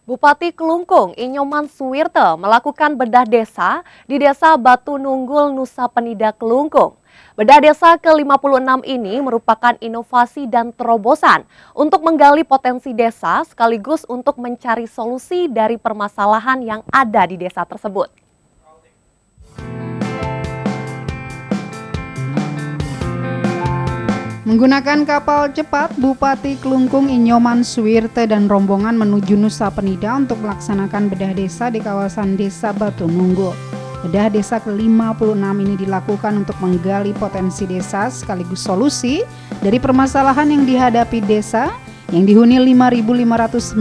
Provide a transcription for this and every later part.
Bupati Kelungkung Inyoman Suwirte melakukan bedah desa di Desa Batu Nunggul, Nusa Penida, Kelungkung. Bedah desa ke-56 ini merupakan inovasi dan terobosan untuk menggali potensi desa sekaligus untuk mencari solusi dari permasalahan yang ada di desa tersebut. Menggunakan kapal cepat, Bupati Kelungkung Inyoman Suwirte dan rombongan menuju Nusa Penida untuk melaksanakan bedah desa di kawasan Desa Batu Nunggul. Bedah desa ke-56 ini dilakukan untuk menggali potensi desa sekaligus solusi dari permasalahan yang dihadapi desa yang dihuni 5.598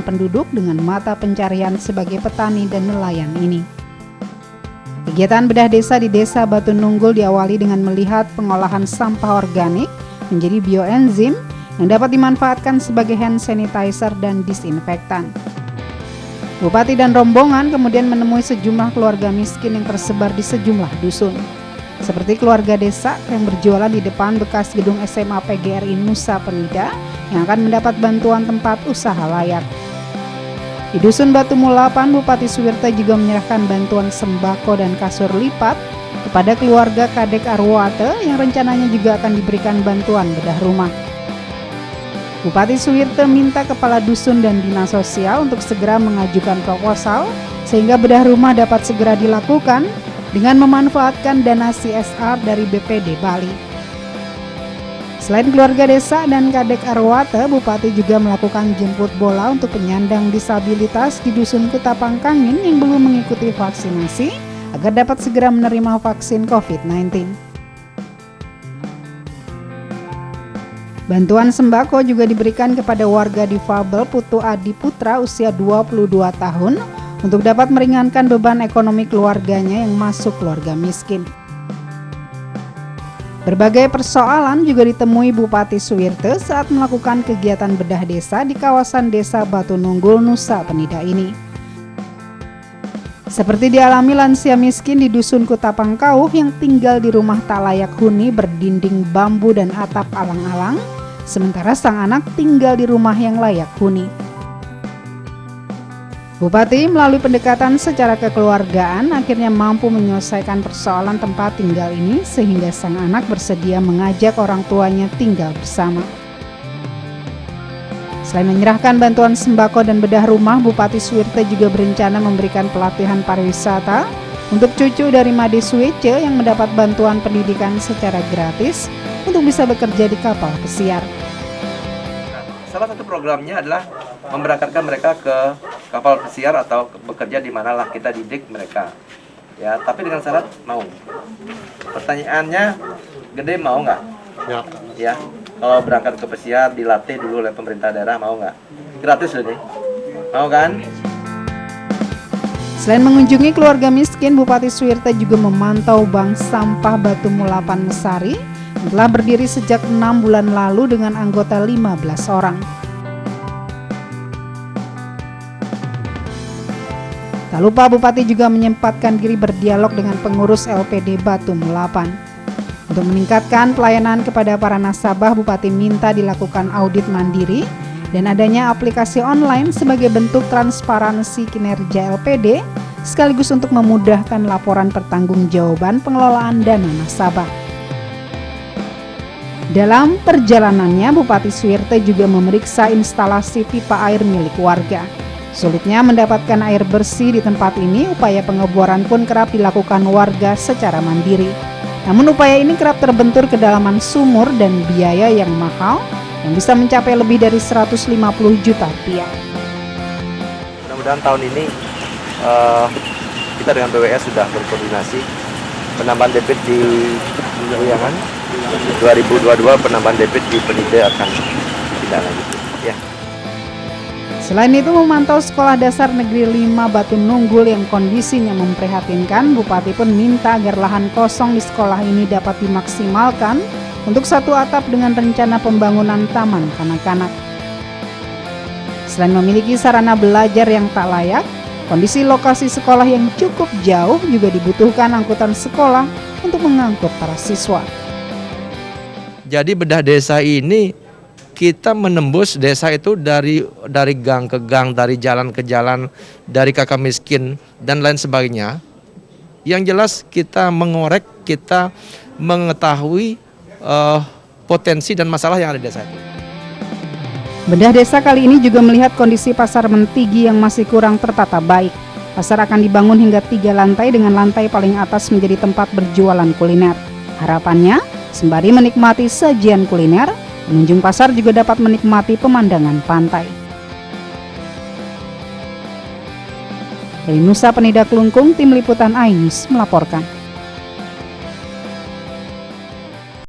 penduduk dengan mata pencarian sebagai petani dan nelayan ini. Kegiatan bedah desa di Desa Batu Nunggul diawali dengan melihat pengolahan sampah organik menjadi bioenzim yang dapat dimanfaatkan sebagai hand sanitizer dan disinfektan. Bupati dan rombongan kemudian menemui sejumlah keluarga miskin yang tersebar di sejumlah dusun. Seperti keluarga desa yang berjualan di depan bekas gedung SMA PGRI Nusa Penida yang akan mendapat bantuan tempat usaha layak. Di Dusun Batu Mulapan, Bupati Suwirte juga menyerahkan bantuan sembako dan kasur lipat kepada keluarga Kadek Arwate yang rencananya juga akan diberikan bantuan bedah rumah. Bupati Suwirte minta kepala dusun dan dinas sosial untuk segera mengajukan proposal sehingga bedah rumah dapat segera dilakukan dengan memanfaatkan dana CSR dari BPD Bali. Selain keluarga desa dan Kadek Arwate, Bupati juga melakukan jemput bola untuk penyandang disabilitas di Dusun Kutapangkangin yang belum mengikuti vaksinasi agar dapat segera menerima vaksin COVID-19. Bantuan sembako juga diberikan kepada warga difabel Putu Adi Putra usia 22 tahun untuk dapat meringankan beban ekonomi keluarganya yang masuk keluarga miskin. Berbagai persoalan juga ditemui Bupati Suwirte saat melakukan kegiatan bedah desa di kawasan Desa Batu Nunggul, Nusa Penida ini. Seperti dialami lansia miskin di Dusun Kutapangkauh yang tinggal di rumah tak layak huni berdinding bambu dan atap alang-alang, sementara sang anak tinggal di rumah yang layak huni. Bupati melalui pendekatan secara kekeluargaan akhirnya mampu menyelesaikan persoalan tempat tinggal ini sehingga sang anak bersedia mengajak orang tuanya tinggal bersama. Selain menyerahkan bantuan sembako dan bedah rumah, Bupati Suwirte juga berencana memberikan pelatihan pariwisata untuk cucu dari Made Suwece yang mendapat bantuan pendidikan secara gratis untuk bisa bekerja di kapal pesiar. Salah satu programnya adalah memberangkatkan mereka ke kapal pesiar atau bekerja di manalah kita didik mereka. Ya, tapi dengan syarat mau. Pertanyaannya, gede mau nggak? Ya. Ya. Kalau berangkat ke pesiar dilatih dulu oleh pemerintah daerah mau nggak? Gratis loh nih. Mau kan? Selain mengunjungi keluarga miskin, Bupati Suwirte juga memantau bank sampah Batu Mulapan Mesari yang telah berdiri sejak 6 bulan lalu dengan anggota 15 orang. Tak lupa Bupati juga menyempatkan diri berdialog dengan pengurus LPD Batu Mulapan. Untuk meningkatkan pelayanan kepada para nasabah, Bupati minta dilakukan audit mandiri dan adanya aplikasi online sebagai bentuk transparansi kinerja LPD sekaligus untuk memudahkan laporan pertanggungjawaban pengelolaan dana nasabah. Dalam perjalanannya, Bupati Suwirte juga memeriksa instalasi pipa air milik warga. Sulitnya mendapatkan air bersih di tempat ini, upaya pengeboran pun kerap dilakukan warga secara mandiri. Namun upaya ini kerap terbentur kedalaman sumur dan biaya yang mahal yang bisa mencapai lebih dari 150 juta rupiah. Mudah-mudahan tahun ini kita dengan BWS sudah berkoordinasi penambahan debit di Uyangan 2022 penambahan debit di Penida akan tidak lanjut. Ya. Selain itu memantau sekolah dasar negeri 5 Batu Nunggul yang kondisinya memprihatinkan, Bupati pun minta agar lahan kosong di sekolah ini dapat dimaksimalkan untuk satu atap dengan rencana pembangunan taman kanak-kanak. Selain memiliki sarana belajar yang tak layak, kondisi lokasi sekolah yang cukup jauh juga dibutuhkan angkutan sekolah untuk mengangkut para siswa. Jadi bedah desa ini kita menembus desa itu dari gang ke gang, dari jalan ke jalan, dari kakak miskin dan lain sebagainya. Yang jelas kita mengorek, kita mengetahui potensi dan masalah yang ada di desa itu. Bedah desa kali ini juga melihat kondisi pasar Mentigi yang masih kurang tertata baik. Pasar akan dibangun hingga 3 lantai dengan lantai paling atas menjadi tempat berjualan kuliner. Harapannya, sembari menikmati sajian kuliner, pengunjung pasar juga dapat menikmati pemandangan pantai. Dari Nusa Penida Kelungkung, Tim Liputan iNews melaporkan.